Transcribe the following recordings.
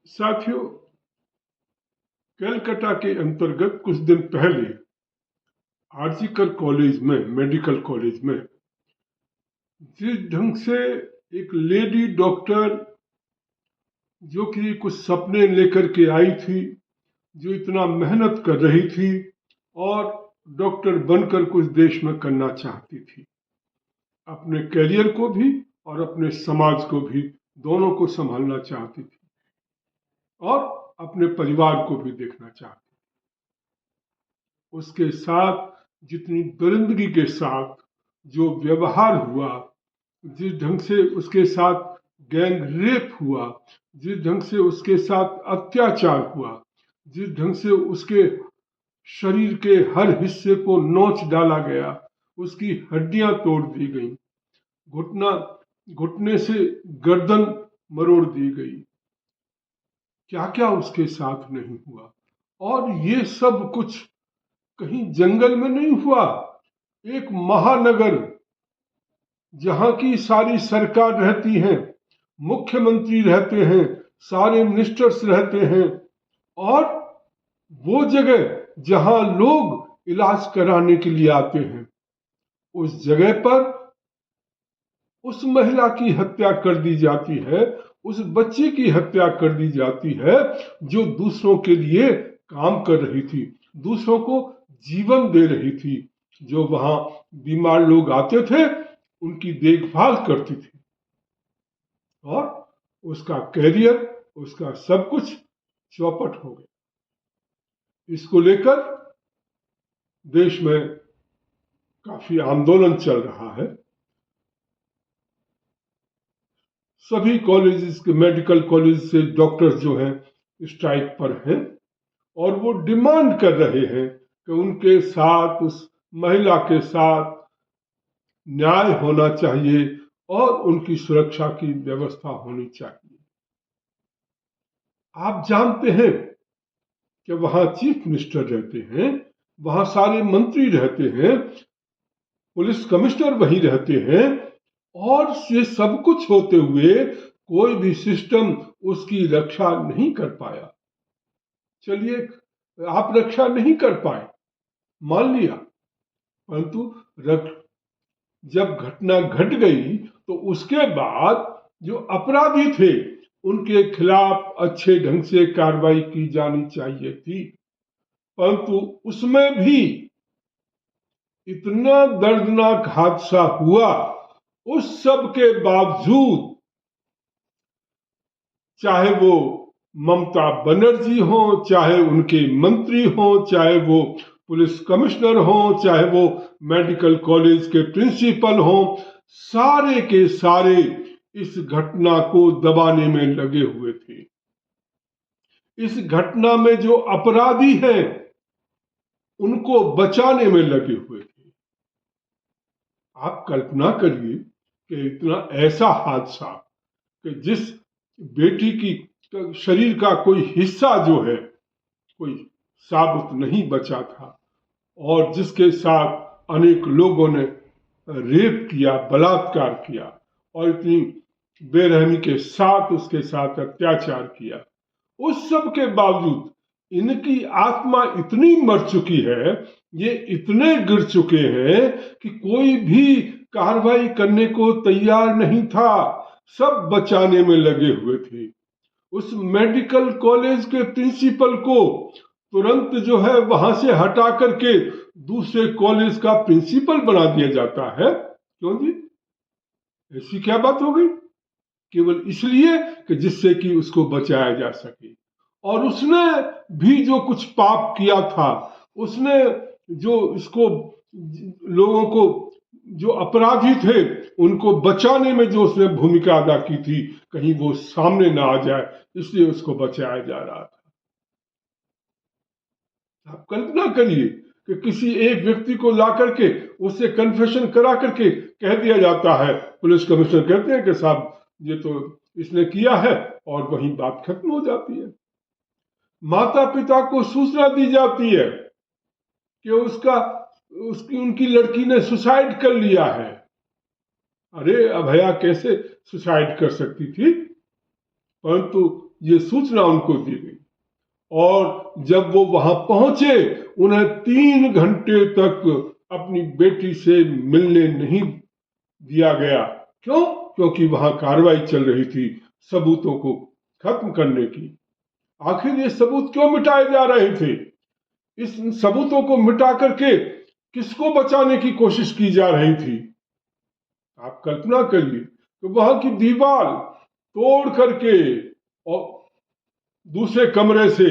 साथियों, कलकत्ता के अंतर्गत कुछ दिन पहले आरजीकर कॉलेज में, मेडिकल कॉलेज में, जिस ढंग से एक लेडी डॉक्टर जो कि कुछ सपने लेकर के आई थी, जो इतना मेहनत कर रही थी और डॉक्टर बनकर कुछ देश में करना चाहती थी, अपने करियर को भी और अपने समाज को भी, दोनों को संभालना चाहती थी और अपने परिवार को भी देखना चाहती थी। उसके साथ जितनी दरिंदगी के साथ जो व्यवहार हुआ, जिस ढंग से उसके साथ गैंग रेप हुआ, जिस ढंग से उसके साथ अत्याचार हुआ, जिस ढंग से उसके शरीर के हर हिस्से को नोच डाला गया, उसकी हड्डियां तोड़ दी गई, घुटने से गर्दन मरोड़ दी गई, क्या क्या उसके साथ नहीं हुआ। और ये सब कुछ कहीं जंगल में नहीं हुआ, एक महानगर जहां की सारी सरकार रहती है, मुख्यमंत्री रहते हैं, सारे मिनिस्टर्स रहते हैं, और वो जगह जहां लोग इलाज कराने के लिए आते हैं, उस जगह पर उस महिला की हत्या कर दी जाती है, उस बच्चे की हत्या कर दी जाती है जो दूसरों के लिए काम कर रही थी, दूसरों को जीवन दे रही थी, जो वहां बीमार लोग आते थे उनकी देखभाल करती थी, और उसका कैरियर, उसका सब कुछ चौपट हो गया। इसको लेकर देश में काफी आंदोलन चल रहा है। सभी कॉलेजेस के, मेडिकल कॉलेज से डॉक्टर्स जो हैं स्ट्राइक पर हैं और वो डिमांड कर रहे हैं कि उनके साथ, उस महिला के साथ न्याय होना चाहिए और उनकी सुरक्षा की व्यवस्था होनी चाहिए। आप जानते हैं कि वहां चीफ मिनिस्टर रहते हैं, वहां सारे मंत्री रहते हैं, पुलिस कमिश्नर वहीं रहते हैं, और ये सब कुछ होते हुए कोई भी सिस्टम उसकी रक्षा नहीं कर पाया। चलिए, आप रक्षा नहीं कर पाए, मान लिया, परंतु जब घटना घट गई तो उसके बाद जो अपराधी थे उनके खिलाफ अच्छे ढंग से कार्रवाई की जानी चाहिए थी, परंतु उसमें भी इतना दर्दनाक हादसा हुआ। उस सब के बावजूद, चाहे वो ममता बनर्जी हो, चाहे उनके मंत्री हो, चाहे वो पुलिस कमिश्नर हो, चाहे वो मेडिकल कॉलेज के प्रिंसिपल हो, सारे के सारे इस घटना को दबाने में लगे हुए थे। इस घटना में जो अपराधी हैं उनको बचाने में लगे हुए थे। आप कल्पना करिए कि इतना ऐसा हादसा कि जिस बेटी की शरीर का कोई हिस्सा जो है कोई साबुत नहीं बचा था, और जिसके साथ अनेक लोगों ने रेप किया, बलात्कार किया, और इतनी बेरहमी के साथ उसके साथ अत्याचार किया, उस सब के बावजूद इनकी आत्मा इतनी मर चुकी है, ये इतने गिर चुके हैं कि कोई भी कार्रवाई करने को तैयार नहीं था, सब बचाने में लगे हुए थे। उस मेडिकल कॉलेज के प्रिंसिपल को तुरंत जो है वहां से हटा करके दूसरे कॉलेज का प्रिंसिपल बना दिया जाता है। क्यों जी, ऐसी क्या बात हो गई? केवल इसलिए कि जिससे कि उसको बचाया जा सके। और उसने भी जो कुछ पाप किया था, उसने जो इसको, लोगों को, जो अपराधी थे उनको बचाने में जो उसने भूमिका अदा की थी, कहीं वो सामने ना आ जाए, इसलिए उसको बचाया जा रहा था। आप कल्पना करिए कि किसी एक व्यक्ति को ला करके उससे कन्फेशन करा करके कह दिया जाता है, पुलिस कमिश्नर कहते हैं कि साहब ये तो इसने किया है, और वहीं बात खत्म हो जाती है। माता पिता को सूचना दी जाती है कि उनकी लड़की ने सुसाइड कर लिया है। अरे अभया कैसे सुसाइड कर सकती थी? परंतु ये सूचना उनको दी गई। और जब वो वहां पहुंचे, उन्हें 3 घंटे तक अपनी बेटी से मिलने नहीं दिया गया। क्यों? क्योंकि वहां कार्रवाई चल रही थी सबूतों को खत्म करने की। आखिर ये सबूत क्यों मिटाए जा रहे थे? इस सबूतों को मिटा करके किसको बचाने की कोशिश की जा रही थी? आप कल्पना करिए, तो वहां की दीवार तोड़ करके और दूसरे कमरे से,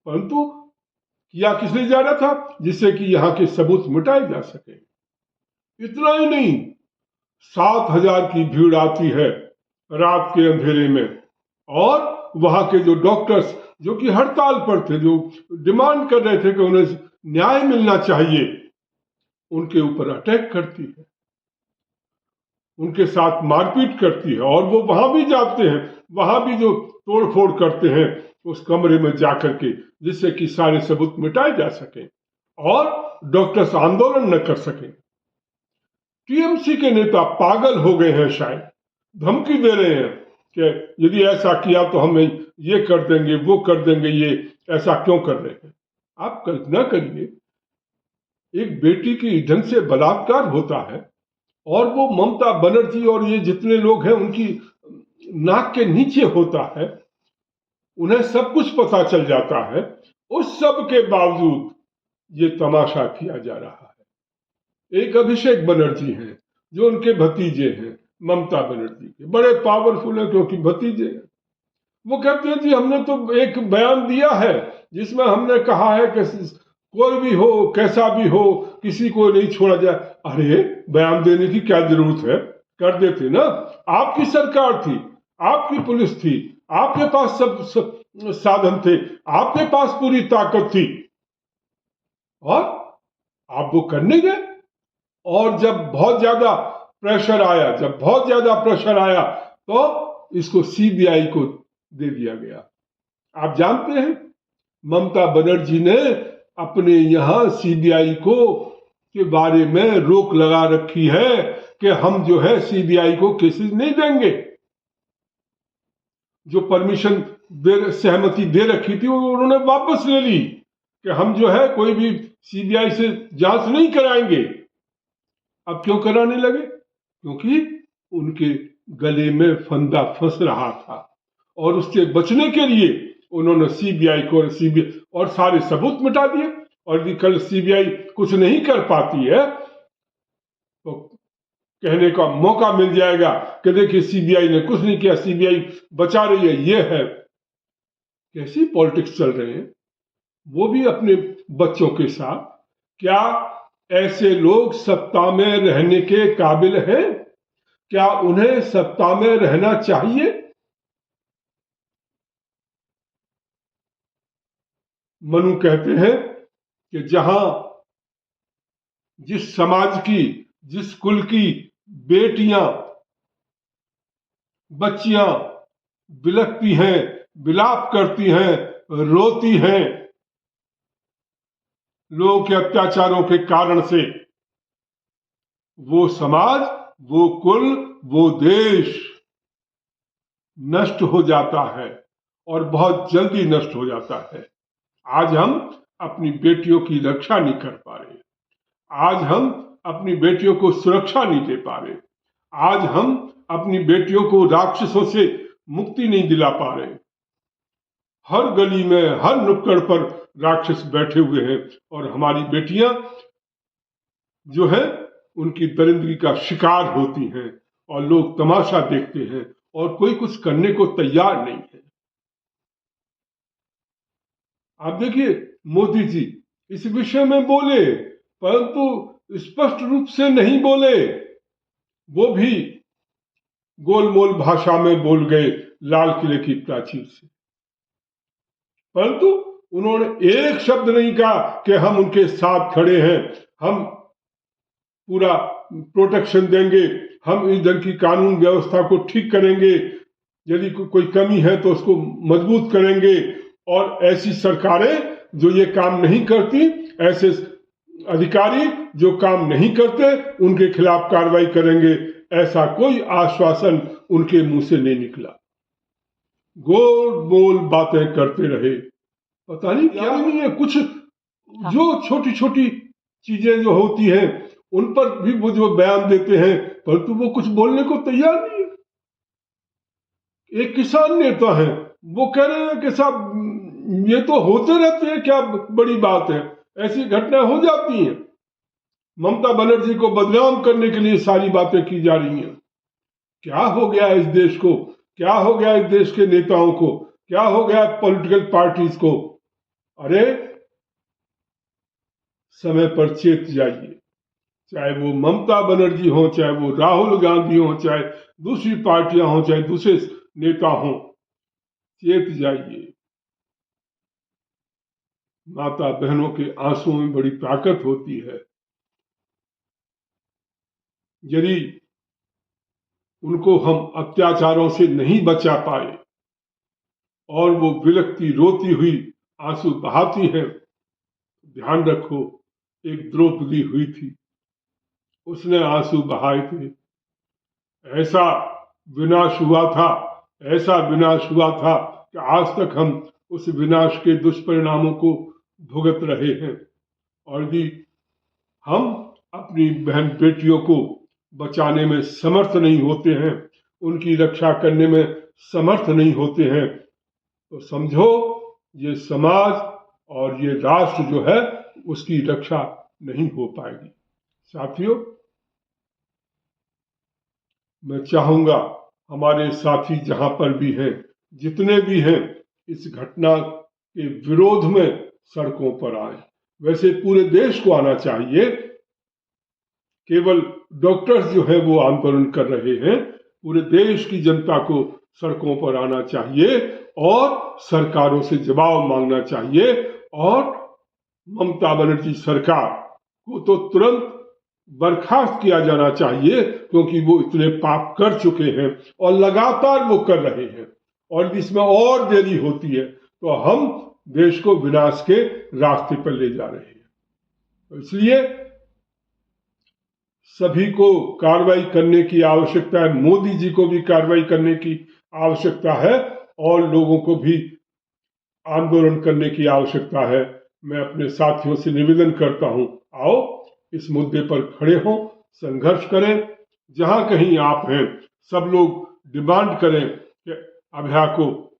परंतु किया किस लिए जा रहा था? जिससे कि यहाँ के सबूत मिटाए जा सके। इतना ही नहीं, 7,000 की भीड़ आती है रात के अंधेरे में, और वहां के जो डॉक्टर्स जो कि हड़ताल पर थे, जो डिमांड कर रहे थे कि उन्हें न्याय मिलना चाहिए, उनके ऊपर अटैक करती है, उनके साथ मारपीट करती है। और वो वहां भी जाते हैं, वहां भी जो तोड़फोड़ करते हैं उस कमरे में जाकर के, जिससे कि सारे सबूत मिटाए जा सके और डॉक्टर्स आंदोलन न कर सके। टीएमसी के नेता पागल हो गए हैं, शायद धमकी दे रहे हैं कि यदि ऐसा किया तो हम ये कर देंगे, वो कर देंगे, ये ऐसा क्यों कर रहे हैं? आप कल्पना करिए, एक बेटी की ढंग से बलात्कार होता है और वो ममता बनर्जी और ये जितने लोग हैं उनकी नाक के नीचे होता है, उन्हें सब कुछ पता चल जाता है। उस सब के बावजूद ये तमाशा किया जा रहा है। एक अभिषेक बनर्जी हैं जो उनके भतीजे हैं, ममता बनर्जी के बड़े पावरफुल हैं क्योंकि भतीजे हैं। वो कहते हैं जी हमने तो एक बयान दिया है जिसमें हमने कहा है कि कोई भी हो, कैसा भी हो, किसी को नहीं छोड़ा जाए। अरे बयान देने की क्या जरूरत है? कर देते ना। आपकी सरकार थी, आपकी पुलिस थी, आपके पास सब साधन थे, आपके पास पूरी ताकत थी, और आप वो करने गए। और जब बहुत ज्यादा प्रेशर आया तो इसको सीबीआई को दे दिया गया। आप जानते हैं, ममता बनर्जी ने अपने यहां सीबीआई को के बारे में रोक लगा रखी है कि हम जो है सीबीआई को केसेस नहीं देंगे। जो परमिशन सहमति दे रखी थी वो उन्होंने वापस ले ली कि हम जो है कोई भी सीबीआई से जांच नहीं कराएंगे। अब क्यों कराने लगे? क्योंकि उनके गले में फंदा फंस रहा था और उससे बचने के लिए उन्होंने सीबीआई और सारे सबूत मिटा दिए। और यदि कल सीबीआई कुछ नहीं कर पाती है तो कहने का मौका मिल जाएगा कि देखिए सीबीआई ने कुछ नहीं किया, सीबीआई बचा रही है। ये है कैसी पॉलिटिक्स चल रहे हैं, वो भी अपने बच्चों के साथ। क्या ऐसे लोग सत्ता में रहने के काबिल हैं? क्या उन्हें सत्ता में रहना चाहिए? मनु कहते हैं कि जहां जिस समाज की, जिस कुल की बेटियां, बच्चियां बिलखती हैं, विलाप करती हैं, रोती हैं लोगों के अत्याचारों के कारण से, वो समाज, वो कुल, वो देश नष्ट हो जाता है और बहुत जल्दी नष्ट हो जाता है। आज हम अपनी बेटियों की रक्षा नहीं कर पा रहे, आज हम अपनी बेटियों को सुरक्षा नहीं दे पा रहे, आज हम अपनी बेटियों को राक्षसों से मुक्ति नहीं दिला पा रहे। हर गली में, हर नुक्कड़ पर राक्षस बैठे हुए हैं और हमारी बेटियां जो है उनकी दरिंदगी का शिकार होती हैं और लोग तमाशा देखते हैं और कोई कुछ करने को तैयार नहीं है। आप देखिए, मोदी जी इस विषय में बोले परंतु स्पष्ट रूप से नहीं बोले, वो भी गोलमोल भाषा में बोल गए लाल किले की प्राचीर से, परंतु उन्होंने एक शब्द नहीं कहा कि हम उनके साथ खड़े हैं, हम पूरा प्रोटेक्शन देंगे, हम इस ढंग की कानून व्यवस्था को ठीक करेंगे, यदि कोई कमी है तो उसको मजबूत करेंगे, और ऐसी सरकारें जो ये काम नहीं करती, ऐसे अधिकारी जो काम नहीं करते, उनके खिलाफ कार्रवाई करेंगे। ऐसा कोई आश्वासन उनके मुंह से नहीं निकला। गोल मोल बातें करते रहे। पता नहीं क्या नहीं है, कुछ जो छोटी छोटी चीजें जो होती हैं उन पर भी वो जो बयान देते हैं, परंतु वो कुछ बोलने को तैयार नहीं है। एक किसान नेता है, वो कह रहे हैं कि साहब ये तो होते रहते हैं, क्या बड़ी बात है, ऐसी घटनाएं हो जाती हैं। ममता बनर्जी को बदनाम करने के लिए सारी बातें की जा रही हैं। क्या हो गया इस देश को, क्या हो गया इस देश के नेताओं को, क्या हो गया पॉलिटिकल पार्टीज को? अरे समय पर चेत जाइए। चाहे वो ममता बनर्जी हो, चाहे वो राहुल गांधी हो, चाहे दूसरी पार्टियां हो, चाहे दूसरे नेता हो, चेत जाइए। माता बहनों के आंसुओं में बड़ी ताकत होती है। यदि उनको हम अत्याचारों से नहीं बचा पाए और वो बिलखती रोती हुई आंसू बहाती है, ध्यान रखो, एक द्रौपदी हुई थी, उसने आंसू बहाए थे, ऐसा विनाश हुआ था, ऐसा विनाश हुआ था कि आज तक हम उस विनाश के दुष्परिणामों को भुगत रहे हैं। और यदि हम अपनी बहन बेटियों को बचाने में समर्थ नहीं होते हैं, उनकी रक्षा करने में समर्थ नहीं होते हैं, तो समझो ये समाज और ये राष्ट्र जो है उसकी रक्षा नहीं हो पाएगी। साथियों, मैं चाहूंगा हमारे साथी जहां पर भी हैं, जितने भी हैं, इस घटना के विरोध में सड़कों पर आए। वैसे पूरे देश को आना चाहिए, केवल डॉक्टर्स जो है वो आंदोलन कर रहे हैं, पूरे देश की जनता को सड़कों पर आना चाहिए और सरकारों से जवाब मांगना चाहिए। और ममता बनर्जी सरकार को तो तुरंत बर्खास्त किया जाना चाहिए, क्योंकि वो इतने पाप कर चुके हैं और लगातार वो कर रहे हैं। और इसमें और देरी होती है तो हम देश को विनाश के रास्ते पर ले जा रहे हैं। तो इसलिए सभी को कार्रवाई करने की आवश्यकता है, मोदी जी को भी कार्रवाई करने की आवश्यकता है और लोगों को भी आंदोलन करने की आवश्यकता है। मैं अपने साथियों से निवेदन करता हूं, आओ इस मुद्दे पर खड़े हों, संघर्ष करें। जहां कहीं आप हैं, सब लोग डिमांड करें कि अभया को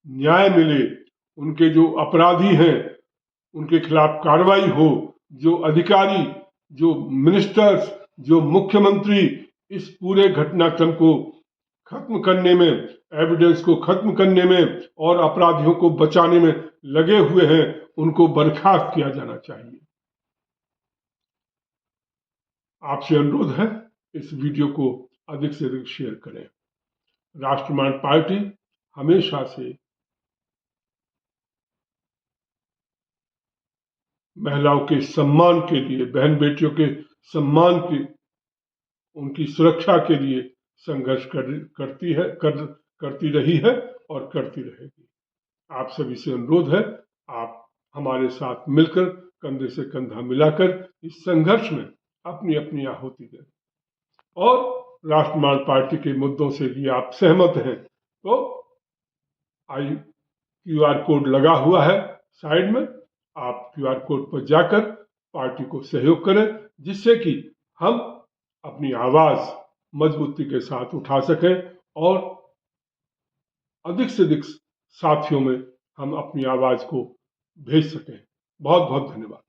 न्याय मिले, उनके जो अपराधी हैं उनके खिलाफ कार्रवाई हो, जो अधिकारी, जो मिनिस्टर्स, जो मुख्यमंत्री इस पूरे घटनाक्रम को खत्म करने में, एविडेंस को खत्म करने में और अपराधियों को बचाने में लगे हुए हैं, उनको बर्खास्त किया जाना चाहिए। आपसे अनुरोध है, इस वीडियो को अधिक से अधिक शेयर करें। राष्ट्रवादी पार्टी हमेशा से महिलाओं के सम्मान के लिए, बहन बेटियों के सम्मान की, उनकी सुरक्षा के लिए संघर्ष करती रही है और करती रहेगी। आप सभी से अनुरोध है, आप हमारे साथ मिलकर, कंधे से कंधा मिलाकर इस संघर्ष में अपनी अपनी आहुति दें। और राष्ट्रवादी पार्टी के मुद्दों से भी आप सहमत हैं तो QR कोड लगा हुआ है साइड में, आप QR कोड पर जाकर पार्टी को सहयोग करें, जिससे कि हम अपनी आवाज मजबूती के साथ उठा सकें और अधिक से अधिक साथियों में हम अपनी आवाज को भेज सकें। बहुत बहुत धन्यवाद।